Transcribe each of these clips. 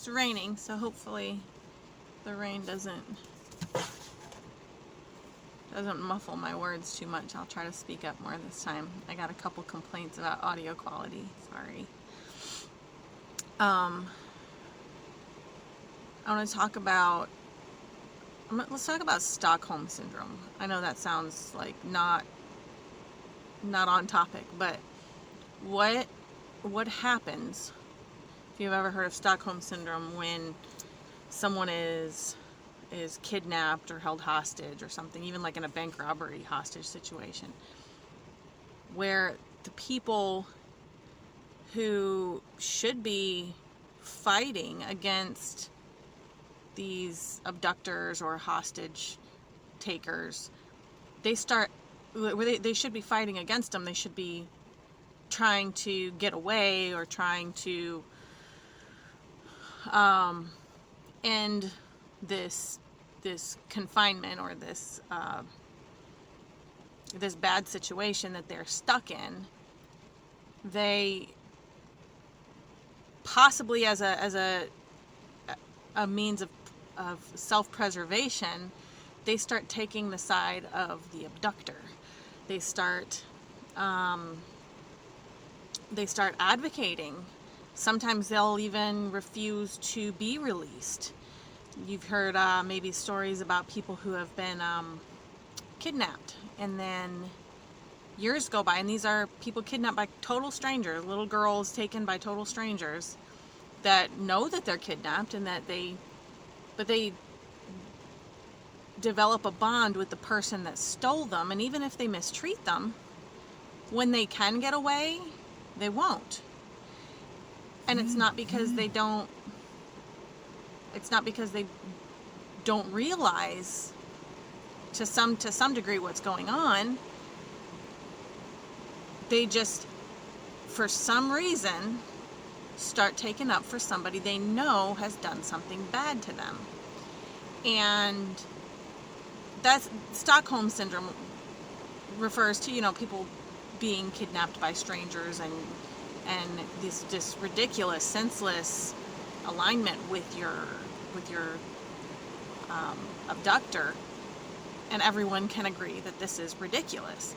It's raining, so hopefully the rain doesn't muffle my words too much. I'll try to speak up more this time. I got a couple complaints about audio quality. Sorry. I want to talk about, let's talk about Stockholm Syndrome. I know that sounds like not on topic, but what happens, if you've ever heard of Stockholm Syndrome, when someone is kidnapped or held hostage or something, even like in a bank robbery hostage situation, where the people who should be fighting against these abductors or hostage takers, they should be fighting against them. They should be trying to get away or trying to end this confinement or this bad situation that they're stuck in. They possibly, as a means of self-preservation, they start taking the side of the abductor. They start advocating. Sometimes they'll even refuse to be released. You've heard maybe stories about people who have been kidnapped, and then years go by, and these are people kidnapped by total strangers, little girls taken by total strangers that know that they're kidnapped, and that they develop a bond with the person that stole them. And even if they mistreat them, when they can get away, they won't. And it's not because they don't realize to some degree what's going on. They just, for some reason, start taking up for somebody they know has done something bad to them. And that's Stockholm Syndrome refers to, people being kidnapped by strangers and this ridiculous, senseless alignment with your abductor, and everyone can agree that this is ridiculous.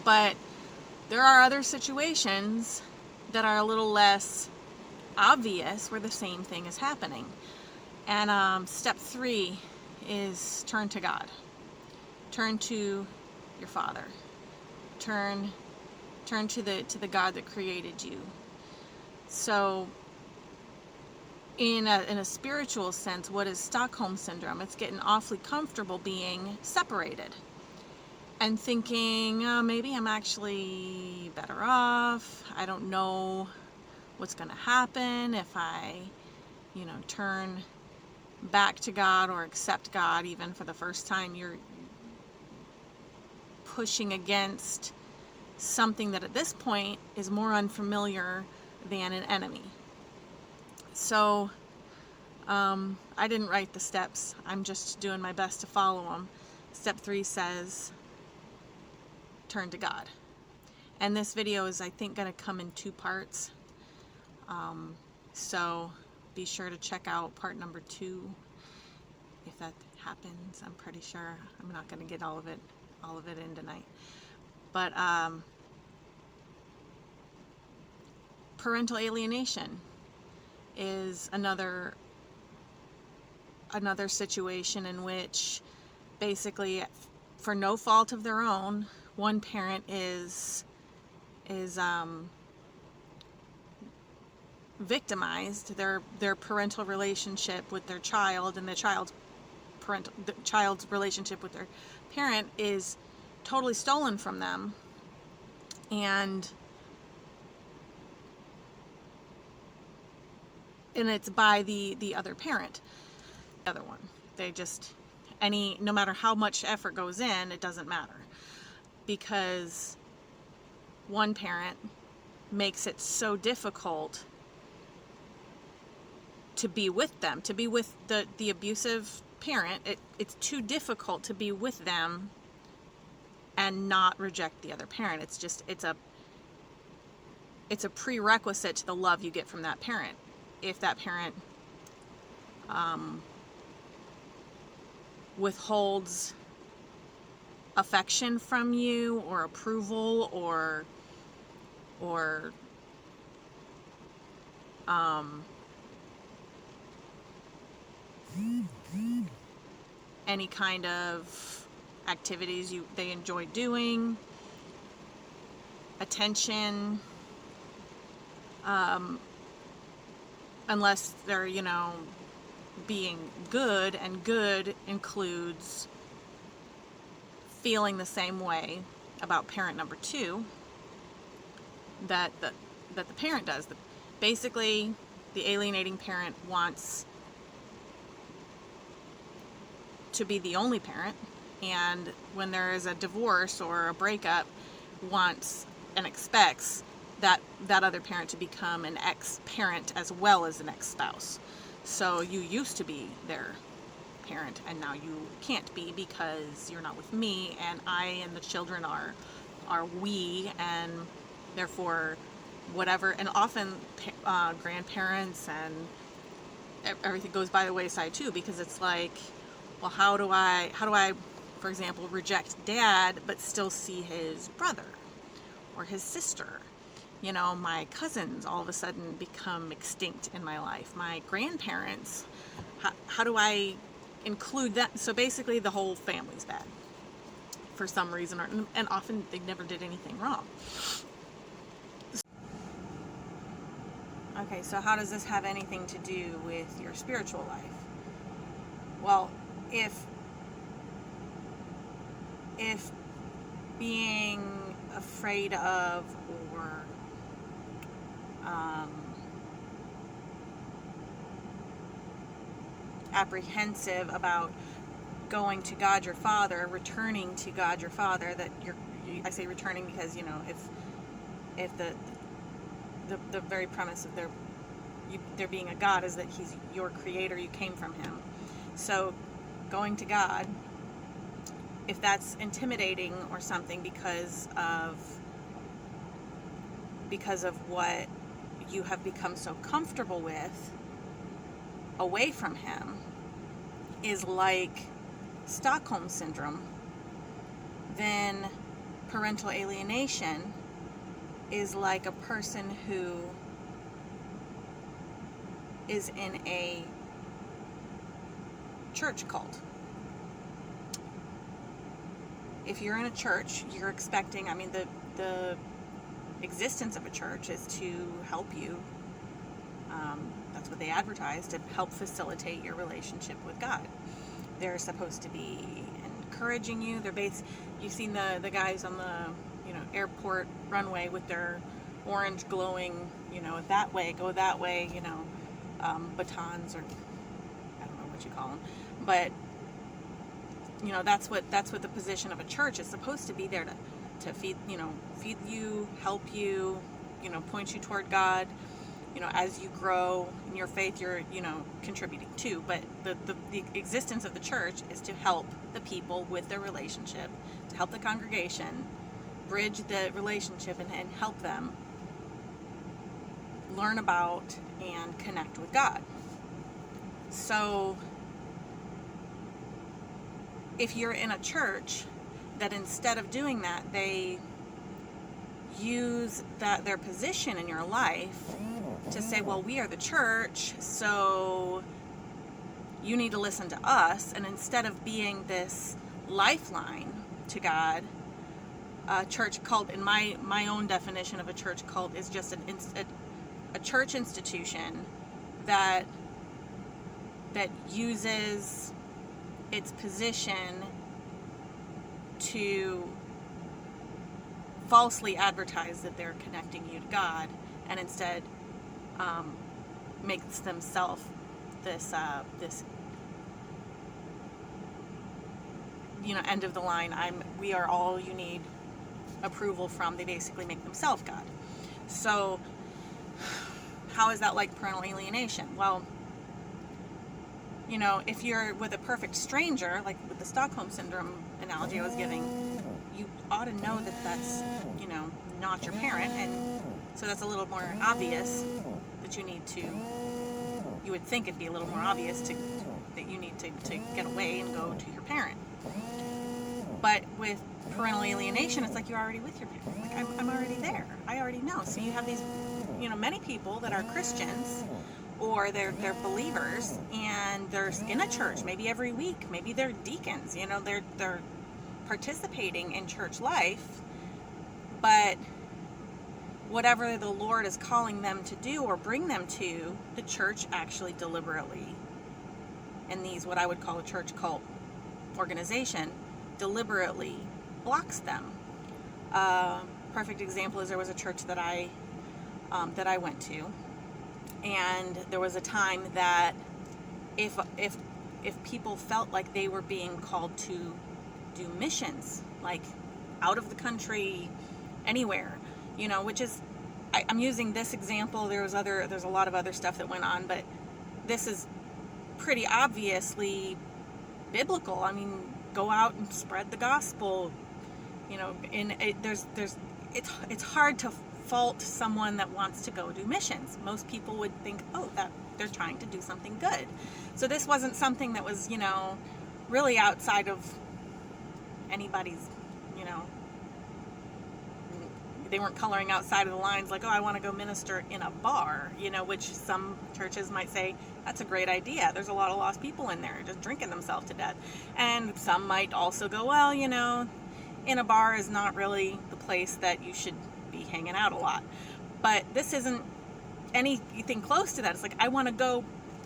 But there are other situations that are a little less obvious where the same thing is happening. And step 3 is turn to God. Turn to your Father. Turn to the God that created you. So in a spiritual sense, what is Stockholm Syndrome? It's getting awfully comfortable being separated and thinking, oh, maybe I'm actually better off. I don't know what's going to happen if I, turn back to God or accept God even for the first time. You're pushing against something that at this point is more unfamiliar than an enemy. So I didn't write the steps. I'm just doing my best to follow them. Step 3 says, turn to God. And this video is, I think, going to come in 2 parts. So be sure to check out part number 2 if that happens. I'm pretty sure I'm not going to get all of it in tonight. But parental alienation is another situation in which, basically, for no fault of their own, one parent is victimized. Their parental relationship with their child and the child's relationship with their parent is totally stolen from them, and it's by the other parent, the other one. They just, no matter how much effort goes in, it doesn't matter, because one parent makes it so difficult to be with them, to be with the abusive parent. It's too difficult to be with them and not reject the other parent. It's a prerequisite to the love you get from that parent. If that parent withholds affection from you or approval or any kind of activities they enjoy doing, attention, unless they're, being good, and good includes feeling the same way about parent number 2 that the parent does. Basically, the alienating parent wants to be the only parent, and when there is a divorce or a breakup, wants and expects that other parent to become an ex-parent as well as an ex-spouse. So you used to be their parent, and now you can't be because you're not with me, and I and the children are we, and therefore whatever. And often grandparents and everything goes by the wayside too, because it's like, well, how do I, for example, reject dad but still see his brother or his sister? My cousins all of a sudden become extinct in my life. My grandparents, how do I include that? So basically the whole family's bad for some reason, and often they never did anything wrong. Okay, so how does this have anything to do with your spiritual life? Well, if being afraid of or apprehensive about going to God your Father, returning to God your Father, I say returning because, if the very premise of there being a God is that he's your creator, you came from him. So going to God, if that's intimidating or something because of what you have become so comfortable with away from him, is like Stockholm syndrome, then parental alienation is like a person who is in a church cult. If you're in a church, you're expecting, the existence of a church is to help you. That's what they advertise, to help facilitate your relationship with God. They're supposed to be encouraging you. You've seen the guys on the airport runway with their orange glowing, that way, go that way, batons, or I don't know what you call them, but that's what the position of a church is supposed to be, there to feed you, help you, point you toward God. As you grow in your faith, you're contributing too. But the existence of the church is to help the people with their relationship, to help the congregation bridge the relationship and help them learn about and connect with God. So if you're in a church that instead of doing that, they use their position in your life to say, well, we are the church, so you need to listen to us. And instead of being this lifeline to God, a church cult, in my own definition of a church cult, is just a church institution that uses its position to falsely advertise that they're connecting you to God, and instead makes themselves this end of the line, we are all you need approval from. They basically make themselves God. So how is that like parental alienation? Well, if you're with a perfect stranger, like with the Stockholm syndrome analogy I was giving, you ought to know that that's not your parent, and so that's a little more obvious that you you would think it'd be a little more obvious that you need to get away and go to your parent. But with parental alienation, it's like you're already with your parent. Like, I'm already there. I already know. So you have these, many people that are Christians, or they're believers, and they're in a church maybe every week. Maybe they're deacons. They're participating in church life, but whatever the Lord is calling them to do or bring them to, the church actually deliberately, and these, what I would call a church cult organization, deliberately blocks them. Perfect example is there was a church that I went to, and there was a time that if people felt like they were being called to do missions, like out of the country, anywhere, which is, I'm using this example. There's a lot of other stuff that went on, but this is pretty obviously biblical. I mean, go out and spread the gospel. It's hard to fault someone that wants to go do missions. Most people would think, that they're trying to do something good. So this wasn't something that was, really outside of anybody's, they weren't coloring outside of the lines like, I want to go minister in a bar, which some churches might say, that's a great idea. There's a lot of lost people in there just drinking themselves to death. And some might also go, in a bar is not really the place that you should be hanging out a lot. But this isn't anything close to that. It's like, I want to go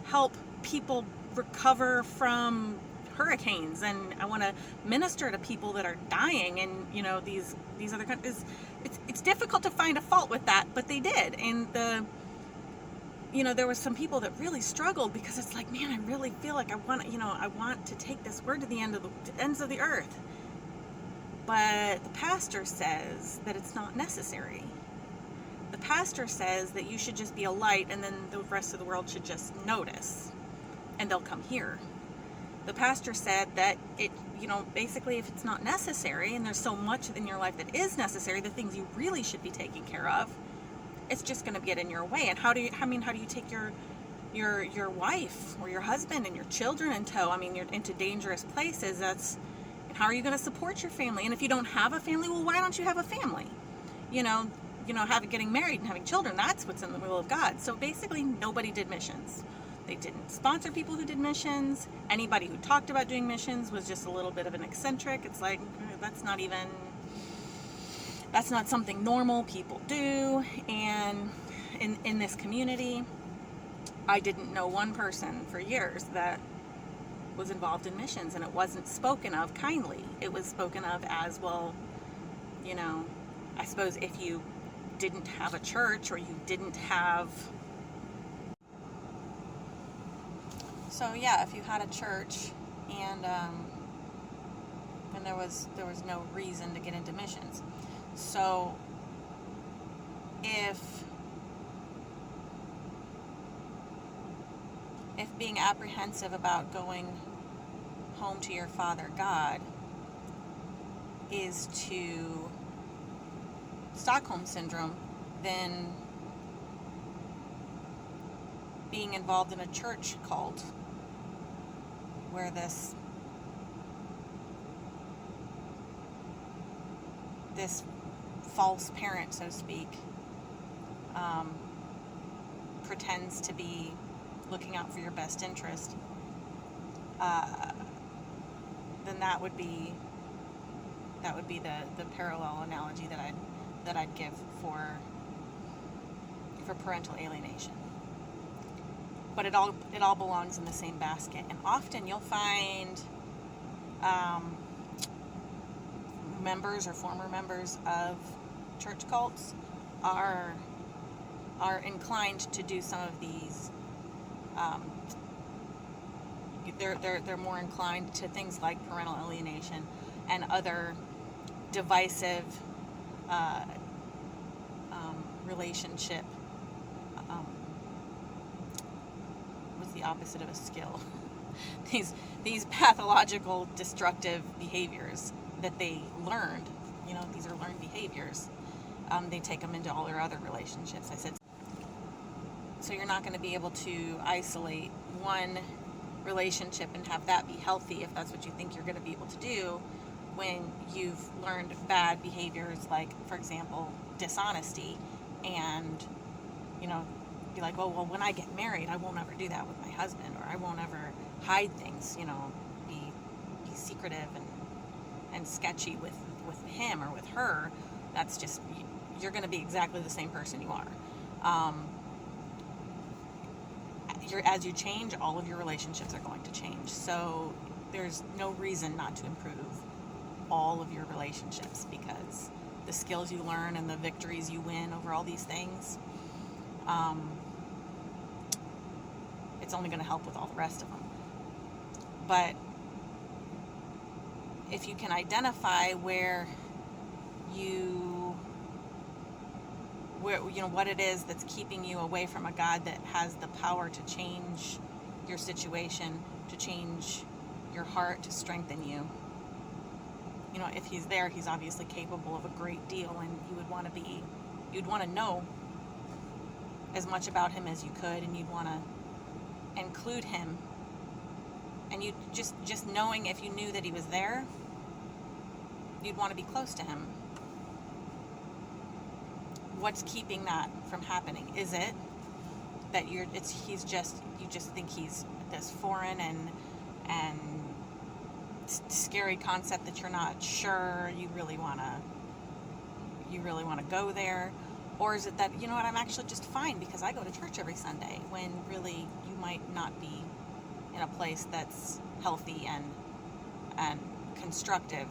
help people recover from hurricanes, and I want to minister to people that are dying, and these other countries. It's difficult to find a fault with that, but they did. And there were some people that really struggled, because it's like, man, I really feel like I want to take this word to the ends of the earth. But the pastor says that it's not necessary. The pastor says that you should just be a light, and then the rest of the world should just notice, and they'll come here. The pastor said that basically, if it's not necessary, and there's so much in your life that is necessary, the things you really should be taking care of, it's just going to get in your way. And how do you take your wife or your husband and your children in tow? I mean, you're into dangerous places. And how are you going to support your family? And if you don't have a family, well, why don't you have a family? Getting married and having children, that's what's in the will of God. So basically, nobody did missions. They didn't sponsor people who did missions. Anybody who talked about doing missions was just a little bit of an eccentric. It's like, that's not something normal people do. And in this community, I didn't know one person for years that was involved in missions, and it wasn't spoken of kindly. It was spoken of as, well, I suppose if you didn't have a church, or you didn't have... So yeah, if you had a church and there was no reason to get into missions. So if being apprehensive about going home to your Father God is to Stockholm Syndrome, then being involved in a church cult where this false parent, so to speak, pretends to be looking out for your best interest, then that would be the parallel analogy that I'd give for parental alienation. But it all belongs in the same basket, and often you'll find members or former members of church cults are inclined to do some of these. They're more inclined to things like parental alienation and other divisive relationship. What's the opposite of a skill? These pathological, destructive behaviors that they learned. These are learned behaviors. They take them into all their other relationships. I said. So you're not going to be able to isolate one relationship and have that be healthy if that's what you think you're going to be able to do when you've learned bad behaviors, like, for example, dishonesty, and, you know, be like, well, when I get married, I won't ever do that with my husband, or I won't ever hide things, you know, be secretive and sketchy with him or with her. That's just, you're going to be exactly the same person you are. As you change, all of your relationships are going to change. So there's no reason not to improve all of your relationships, because the skills you learn and the victories you win over all these things, it's only going to help with all the rest of them. But if you can identify where you know what it is that's keeping you away from a God that has the power to change your situation, to change your heart, to strengthen you. You know, if he's there, he's obviously capable of a great deal, and you'd want to know as much about him as you could, and you'd want to include him. And you just knowing, if you knew that he was there, you'd want to be close to him. What's keeping that from happening? Is it that you just think he's this foreign and scary concept that you're not sure you really want to go there? Or is it that, you know what, I'm actually just fine because I go to church every Sunday, when really you might not be in a place that's healthy and constructive,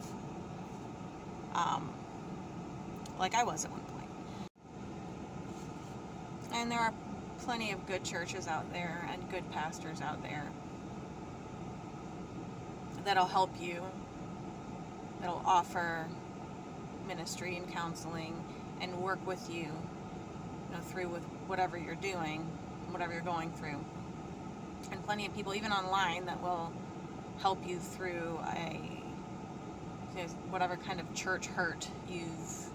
like I was at one point. And there are plenty of good churches out there and good pastors out there that'll help you, that'll offer ministry and counseling and work with you, through with whatever you're doing, whatever you're going through. And plenty of people, even online, that will help you through whatever kind of church hurt you've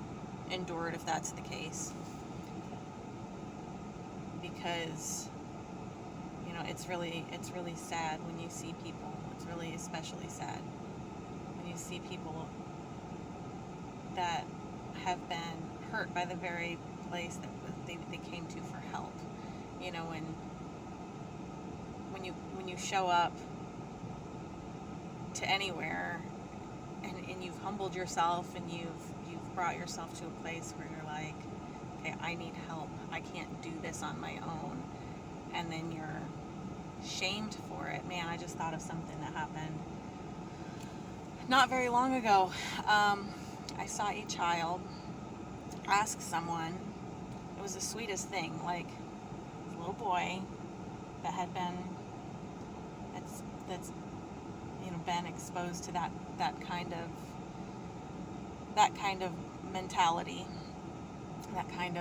endured, if that's the case. Because, it's really sad when you see people. It's really especially sad when you see people that have been hurt by the very place that they came to for help. When you show up to anywhere and you've humbled yourself and you've brought yourself to a place where you're like, okay, I need help. I can't do this on my own. And then you're shamed for it. Man, I just thought of something that happened not very long ago. I saw a child ask someone, it was the sweetest thing, like a little boy that had been, that's been exposed to that kind of mentality, that kind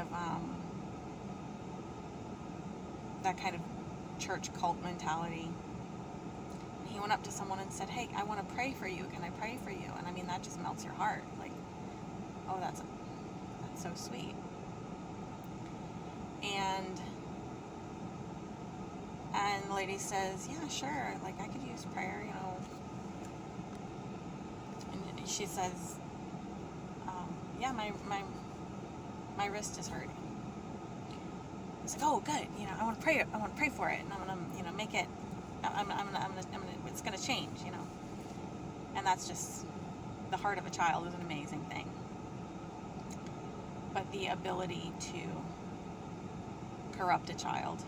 of church cult mentality. And he went up to someone and said, hey, I want to pray for you. Can I pray for you? And I mean, that just melts your heart. Like, oh, that's so sweet. And the lady says, yeah, sure. Like, I could use prayer, And she says, yeah, my wrist is hurting. It's like, oh, good. I want to pray for it, and I'm gonna, make it. I'm gonna. It's gonna change, And that's just, the heart of a child is an amazing thing. But the ability to corrupt a child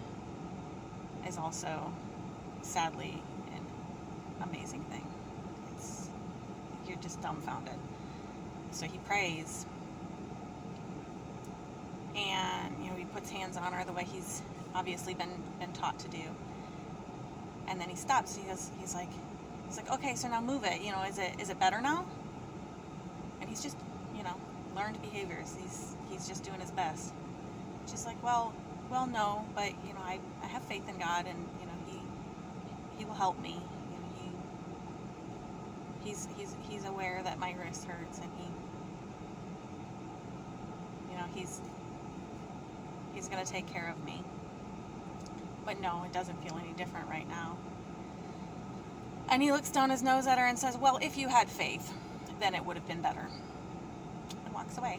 is also, sadly, an amazing thing. You're just dumbfounded. So he prays, and he puts hands on her the way he's obviously been taught to do. And then he stops. He's like, okay, so now move it. Is it better now? And he's just, learned behaviors. He's just doing his best. She's like, well, no, but I have faith in God, and he will help me. He's aware that my wrist hurts, and he's going to take care of me. But no, it doesn't feel any different right now. And he looks down his nose at her and says, well, if you had faith, then it would have been better. And walks away.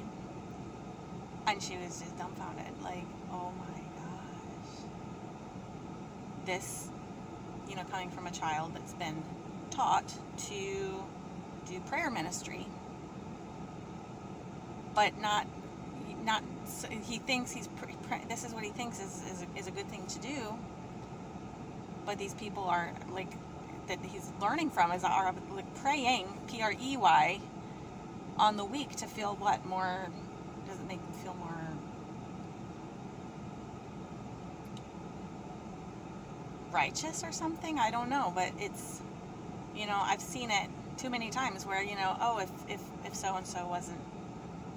And she was just dumbfounded, like, oh my gosh. This, coming from a child that's been taught to do prayer ministry, but not, he thinks this is what he thinks is a good thing to do, but these people are, like, that he's learning from are like praying, P-R-E-Y, on the week to feel more, does it make them feel more righteous or something? I don't know, but it's, I've seen it too many times where, if so-and-so wasn't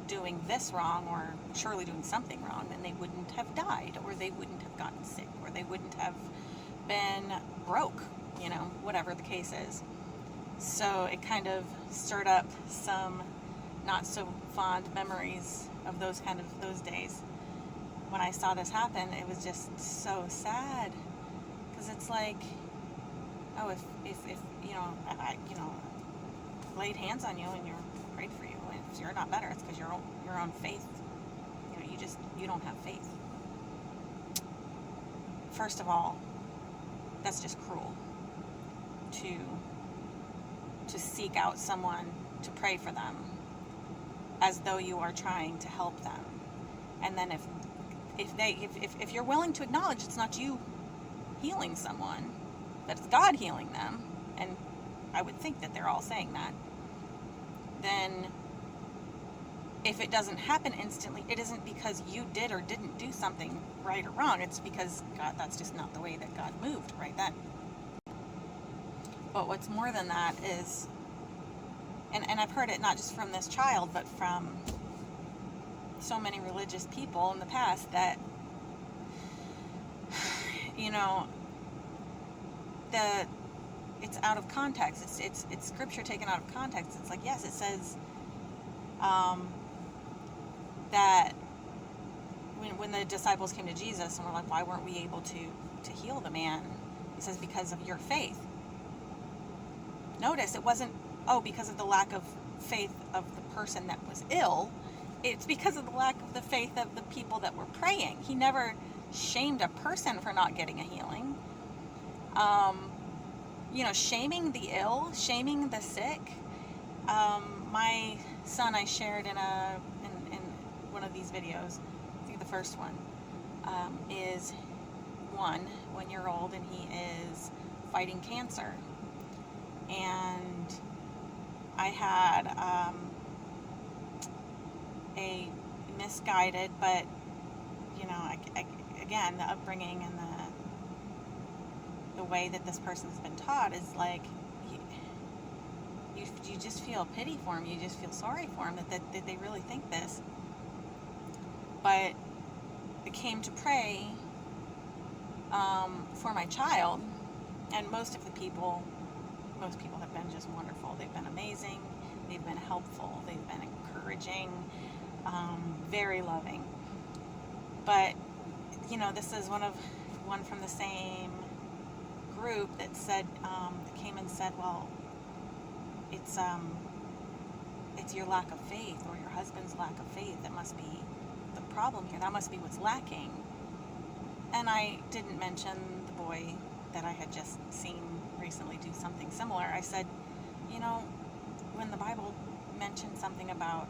doing this wrong, or surely doing something wrong, then they wouldn't have died, or they wouldn't have gotten sick, or they wouldn't have been broke, whatever the case is. So it kind of stirred up some not so fond memories of those days. When I saw this happen, it was just so sad, because it's like, oh, if I laid hands on you and prayed for you, and if you're not better, it's because your own faith, you don't have faith. First of all, that's just cruel to seek out someone to pray for them as though you are trying to help them. And then if you're willing to acknowledge it's not you healing someone, that it's God healing them, and I would think that they're all saying that, then if it doesn't happen instantly, it isn't because you did or didn't do something right or wrong. It's because God, that's just not the way that God moved right then. But what's more than that is, and I've heard it not just from this child, but from so many religious people in the past, that, it's out of context. It's scripture taken out of context. It's like, yes, it says that when the disciples came to Jesus and were like, why weren't we able to heal the man? He says, because of your faith. Notice it wasn't, because of the lack of faith of the person that was ill. It's because of the lack of the faith of the people that were praying. He never shamed a person for not getting a healing. Shaming the ill, shaming the sick. My son, I shared in one of these videos, I think the first one, is 1-year-old, and he is fighting cancer. And I had a misguided, but again, the upbringing and the way that this person's been taught is like, you just feel pity for him. You just feel sorry for him that they really think this. But it came to pray for my child, and most people have been just wonderful. They've been amazing. They've been helpful. They've been encouraging, very loving. But this is one from the same group that said, came and said, well, it's your lack of faith, or your husband's lack of faith, that must be the problem here. That must be what's lacking. And I didn't mention the boy that I had just seen recently do something similar. I said, when the Bible mentioned something about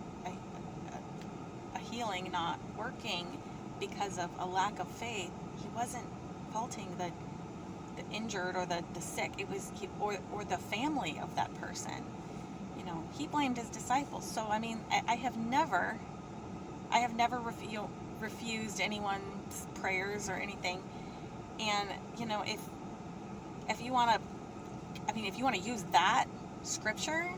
a healing not working because of a lack of faith, he wasn't faulting the injured or the sick. It was or the family of that person. He blamed his disciples. So I have never refused anyone's prayers or anything. And if you want to use that scripture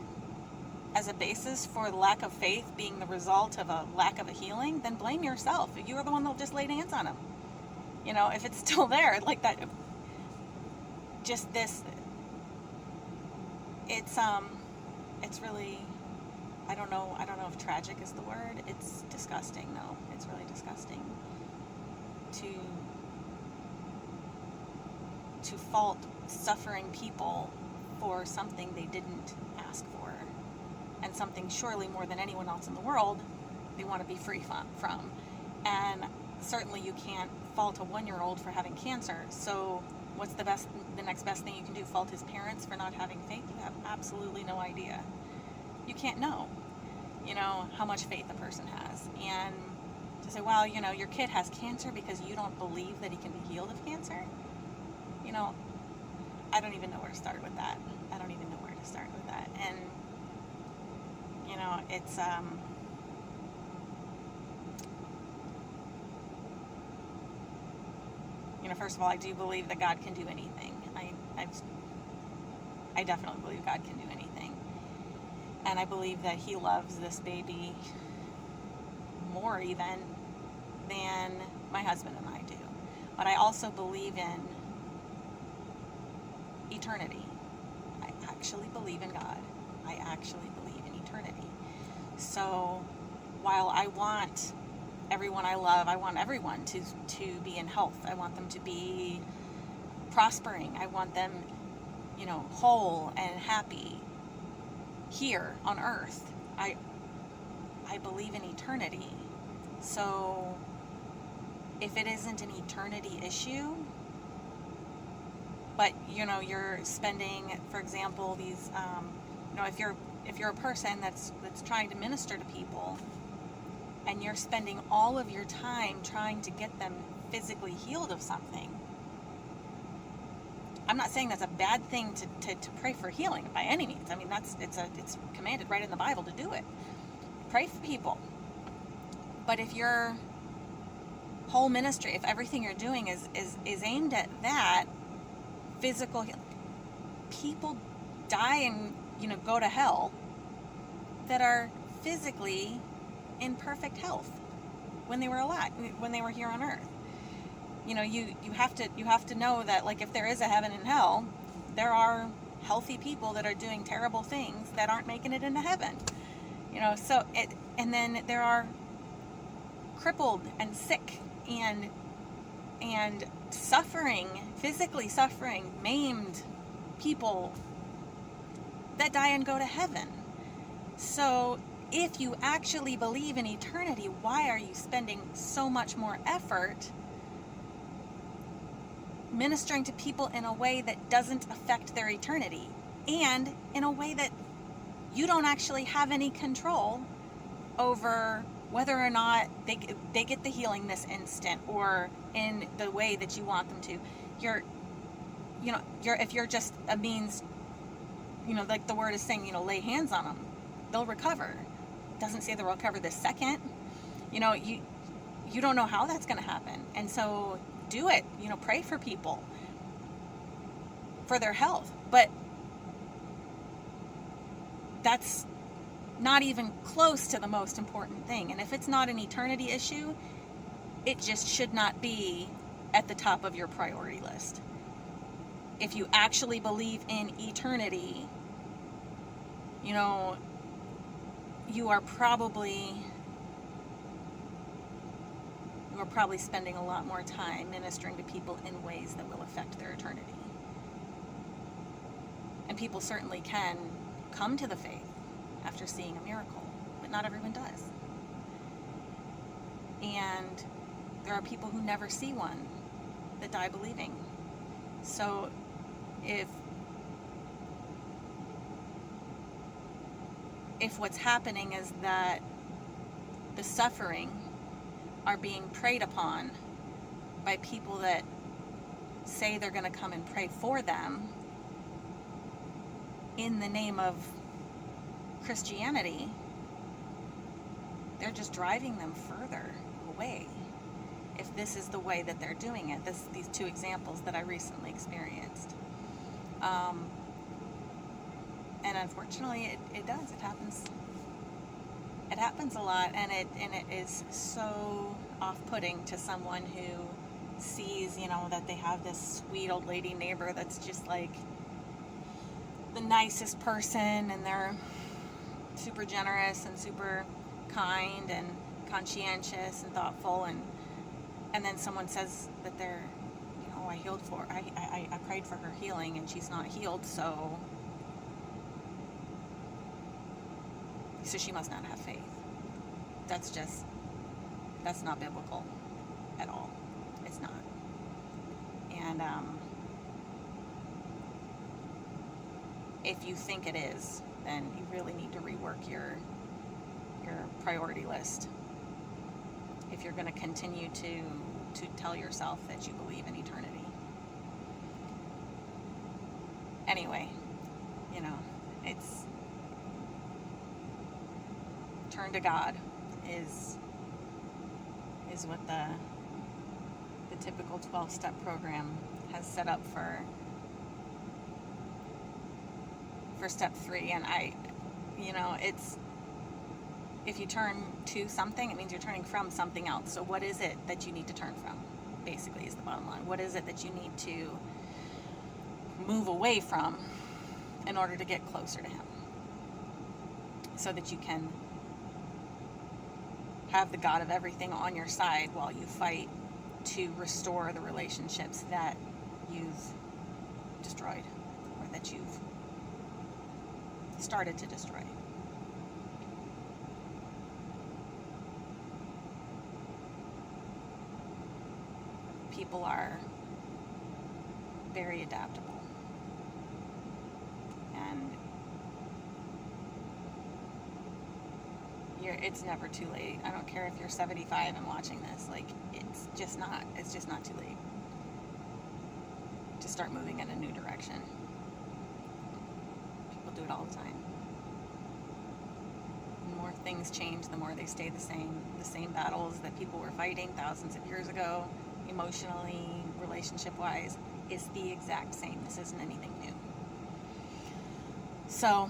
as a basis for the lack of faith being the result of a lack of a healing, then blame yourself. You're the one that'll just laid hands on him. If it's still there, like that. Just this. It's really, I don't know if tragic is the word. It's disgusting, though. It's really disgusting to fault suffering people for something they didn't ask for, and something surely more than anyone else in the world they want to be free from. And certainly you can't fault a 1-year-old for having cancer. So what's the next best thing you can do? Fault his parents for not having faith? You have absolutely no idea. You can't know, how much faith a person has. And to say, well, your kid has cancer because you don't believe that he can be healed of cancer, I don't even know where to start with that. And, it's, first of all, I do believe that God can do anything. I definitely believe God can do anything. And I believe that he loves this baby more even than my husband and I do. But I also believe in eternity. I actually believe in God. I actually believe in eternity. So while I want everyone I love, I want everyone to be in health. I want them to be prospering. I want them, whole and happy here on earth. I believe in eternity. So if it isn't an eternity issue, but you're spending, for example, these if you're a person that's trying to minister to people, and you're spending all of your time trying to get them physically healed of something, I'm not saying that's a bad thing to pray for healing by any means. I mean, it's commanded right in the Bible to do it. Pray for people. But if your whole ministry, if everything you're doing is aimed at that physical healing, people die and go to hell that are physically in perfect health when they were alive, when they were here on earth. You have to know that, like, if there is a heaven and hell, there are healthy people that are doing terrible things that aren't making it into heaven. And then there are crippled and sick and suffering, physically suffering, maimed people that die and go to heaven. So if you actually believe in eternity, why are you spending so much more effort ministering to people in a way that doesn't affect their eternity, and in a way that you don't actually have any control over whether or not they get the healing this instant or in the way that you want them to? If you're just a means, like the word is saying, lay hands on them, they'll recover. It doesn't say they'll recover this second. You don't know how that's going to happen. And so do it. Pray for people for their health. But that's not even close to the most important thing. And if it's not an eternity issue, it just should not be at the top of your priority list. If you actually believe in eternity, you are probably spending a lot more time ministering to people in ways that will affect their eternity. And people certainly can come to the faith after seeing a miracle, but not everyone does. And there are people who never see one that die believing. So if what's happening is that the suffering are being preyed upon by people that say they're going to come and pray for them in the name of Christianity, they're just driving them further away. If this is the way that they're doing it, these two examples that I recently experienced. And unfortunately, it does. It happens. It happens a lot, and it is so off-putting to someone who sees, that they have this sweet old lady neighbor that's just like the nicest person, and they're super generous and super kind and conscientious and thoughtful, and then someone says that they're, I prayed for her healing and she's not healed, so she must not have faith. That's not biblical at all. It's not. And if you think it is, then you really need to rework your priority list. If you're going to continue to tell yourself that you believe in eternity. Anyway, it's turn to God is what the typical 12-step program has set up for step 3. And it's, if you turn to something, it means you're turning from something else. So what is it that you need to turn from, basically, is the bottom line. What is it that you need to move away from in order to get closer to Him, so that you can have the God of everything on your side while you fight to restore the relationships that you've destroyed, or that you've started to destroy. People are very adaptable, and it's never too late. I don't care if you're 75 and watching this, it's just not too late to start moving in a new direction. People do it all the time. The more things change, the more they stay the same. The same battles that people were fighting thousands of years ago, emotionally, relationship-wise, is the exact same. This isn't anything new. So,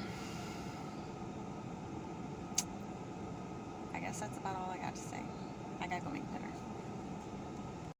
I guess that's about all I got to say. I gotta go make dinner.